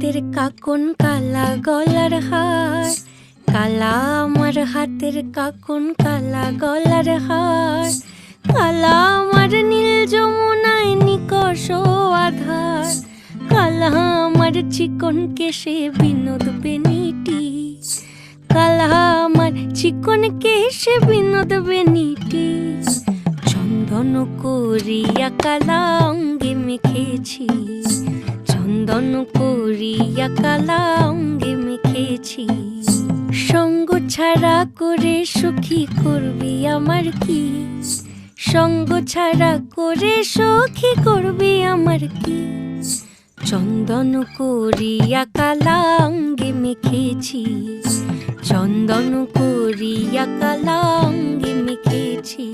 হাতের কাকন কালা গলার হার, কালা আমার হাতের কাকন কালা গলার হার, কালা আমার নীল যমুনায় নিকষ আধার, কালা আমার চিকন কেশে বিনোদ বেনিটি, কালা আমার চিকন কেশে বিনোদ বেনিটি, চন্দন করিয়া কালা অঙ্গে মেখেছি, চন্দন করিয়া কালা অঙ্গে মেখেছি। সঙ্গ ছাড়া করে সখী করবি আমার কি, সঙ্গ ছাড়া করে সখী করবি আমার কি, চন্দন করিয়া কালা অঙ্গে মেখেছি, চন্দন করিয়া কালা অঙ্গে মেখেছি।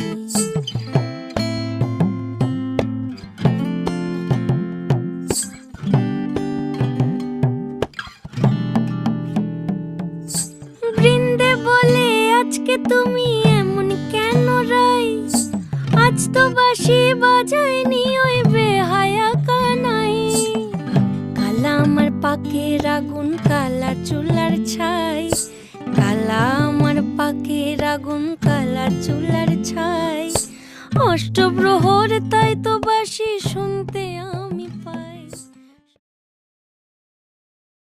বৃন্দে বলে আজকে তুমি এমন কেন রাই, আজ তো বাঁশি বাজায়নি ওই বেহায়া কানাই, কালা আমার পাকের আগুন কালা চুলার ছাই, কালা আমার পাকের আগুন কালা চুলার ছাই, অষ্টপ্রহর তাই তো বাঁশি শুনতে